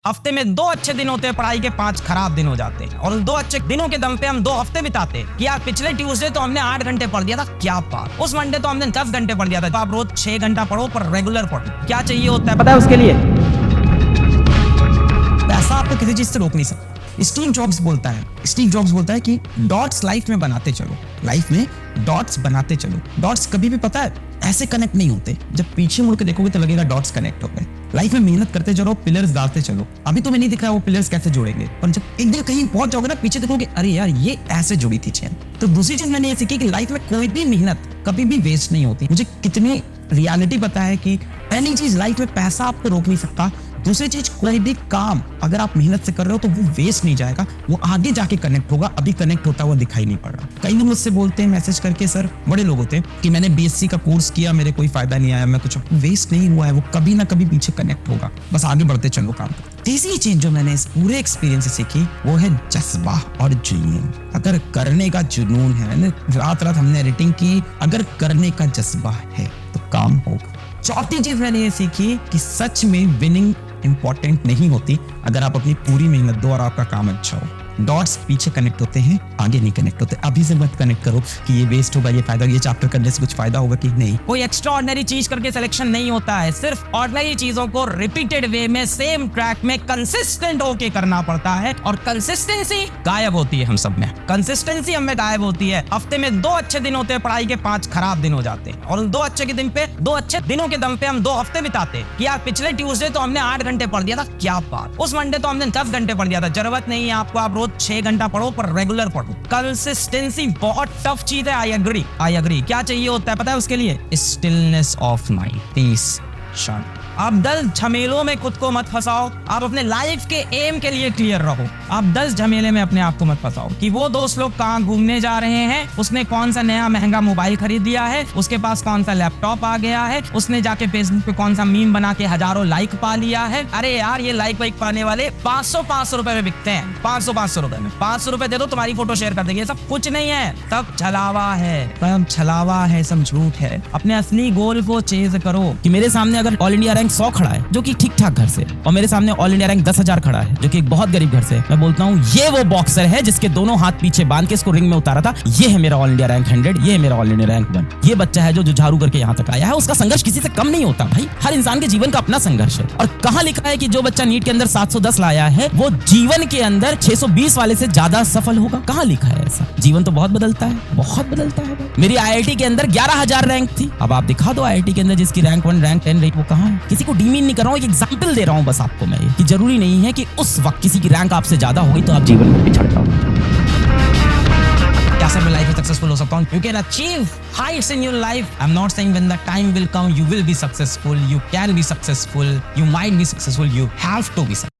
हफ्ते में 2 अच्छे दिन होते हैं, पढ़ाई के 5 खराब दिन हो जाते हैं। और 2 अच्छे दिनों के दम पे हम 2 हफ्ते बिताते हैं कि यार पिछले ट्यूसडे तो हमने 8 घंटे पढ़ दिया था, क्या बात। उस मंडे तो हमने 10 घंटे पढ़ दिया था। तो आप रोज 6 घंटा पढ़ो पर रेगुलर पढ़ो। क्या चाहिए होता है पता है उसके लिए? पैसा आपको किसी चीज से रोक नहीं सकता। स्टीव जॉब्स बोलता है कि डॉट्स लाइफ में बनाते चलो, लाइफ में डॉट्स बनाते चलो। डॉट्स कभी भी पता है ऐसे कनेक्ट नहीं होते, जब पीछे मुड़ के देखोगे तो लगेगा डॉट्स कनेक्ट हो गए। लाइफ में मेहनत करते चलो, पिलर्स डालते चलो। अभी तुम्हें नहीं दिख रहा वो पिलर्स कैसे जोड़ेंगे, पर जब एक दिन कहीं पहुंच जाओगे ना, पीछे देखोगे अरे यार ये ऐसे जुड़ी थी चेन। तो दूसरी चीज मैंने ये सीखी कि लाइफ में कोई भी मेहनत कभी भी वेस्ट नहीं होती। मुझे कितनी रियलिटी पता है कि पहली चीज लाइफ में पैसा आपको रोक नहीं सकता। दूसरी चीज कोई भी काम अगर आप मेहनत से कर रहे हो तो वो वेस्ट नहीं जाएगा, वो आगे जाके कनेक्ट होगा। अभी कनेक्ट होता हुआ दिखाई नहीं पड़ रहा। कई लोग मुझसे बोलते हैं मैसेज करके, सर बड़े लोग होते हैं कि मैंने बीएससी का कोर्स किया, मेरे कोई फायदा नहीं आया, मैं कुछ वेस्ट नहीं हुआ है, वो कभी ना कभी पीछे कनेक्ट होगा। बस आगे बढ़ते चलो काम। तीसरी चीज जो मैंने इस पूरे एक्सपीरियंस से सीखी वो है जज्बा और जुनून। अगर करने का जुनून है, रात रात हमने एडिटिंग की, अगर करने का जज्बा है तो काम होगा। चौथी चीज मैंने ये सीखी कि सच में विनिंग इंपॉर्टेंट नहीं होती अगर आप अपनी पूरी मेहनत दो और आपका काम अच्छा हो। डॉट्स पीछे कनेक्ट होते हैं, आगे नहीं कनेक्ट होते। अभी से मत कनेक्ट करो कि ये वेस्ट होगा, ये फायदा, ये चैप्टर करने से कुछ फायदा होगा कि नहीं। कोई एक्स्ट्रा ऑर्डिनरी चीज करके सिलेक्शन नहीं होता है। सिर्फ ऑर्डिनरी चीजों को रिपीटेड वे में सेम ट्रैक में कंसिस्टेंट होके करना पड़ता है। और कंसिस्टेंसी गायब होती है हम सब में, कंसिस्टेंसी हमें गायब होती है। हफ्ते में 2 अच्छे दिन होते हैं, पढ़ाई के 5 खराब दिन हो जाते हैं। और 2 अच्छे के दिन पे 2 अच्छे दिनों के दम पे हम 2 हफ्ते बिताते हैं कि यार पिछले ट्यूसडे तो हमने 8 घंटे पढ़ दिया था, क्या बात। उस मंडे तो हमने 10 घंटे पढ़ दिया था। जरूरत नहीं है आपको आप रोज 6 घंटा पढ़ो पर रेगुलर पढ़ो। कंसिस्टेंसी बहुत टफ चीज है। I agree. क्या चाहिए होता है पता है उसके लिए? स्टिलनेस ऑफ माइंड, पीस, शांति। आप 10 झमेलों में खुद को मत फंसाओ। आप अपने लाइफ के एम के लिए क्लियर रहो। आप 10 झमेले में अपने आप को मत फंसाओ कि वो दोस्त लोग कहाँ घूमने जा रहे हैं, उसने कौन सा नया महंगा मोबाइल खरीद लिया है, उसके पास कौन सा लैपटॉप आ गया है, उसने जाके फेसबुक पे कौन सा मीम बना के हजारों लाइक पा लिया है। अरे यार ये लाइक वाइक पाने वाले 500 रुपए में बिकते हैं। 500 रुपए में 500 रुपए दे दो, तुम्हारी फोटो शेयर कर देंगे। सब कुछ नहीं है, सब छलावा है, सब झूठ है। अपने असली गोल को चेज करो। कि मेरे सामने अगर ऑल इंडिया रैंक 100 खड़ा है जो कि ठीक ठाक घर से, और मेरे सामने ऑल इंडिया रैंक 10,000 खड़ा है जो कि एक बहुत गरीब घर से, मैं बोलता हूँ ये वो बॉक्सर है जिसके दोनों हाथ पीछे बांध के इसको रिंग में उतारा था। ये है मेरा ऑल इंडिया रैंक 100, ये है मेरा ऑल इंडिया रैंक 1। ये बच्चा है जो झाड़ू करके यहाँ तक आया है। उसका संघर्ष किसी से कम नहीं होता भाई। हर इंसान के जीवन का अपना संघर्ष है। और कहाँ लिखा है कि जो बच्चा नीट के अंदर 710 लाया है वो जीवन के अंदर 620 वाले से ज्यादा सफल होगा? कहाँ लिखा है ऐसा? जीवन तो बहुत बदलता है, बहुत बदलता है। मेरी आईआईटी के अंदर 11,000 रैंक थी। अब आप दिखा दो आईआईटी के अंदर जिसकी रैंक 1, रैंक 10 रही, वो कहाँ है? किसी को डीमीन नहीं कर रहा हूँ, एक एग्जाम्पल दे रहा हूँ बस आपको मैं, कि जरूरी नहीं है कि उस वक्त किसी की रैंक आपसे ज्यादा होगी तो आप जीवन में पिछड़ जाओ। कैसे मैं लाइफ में सक्सेसफुल हो सकता हूँ? You can achieve heights in your life. I'm not saying when the time will come you will be successful. You can be successful. You might be successful. You have to be successful.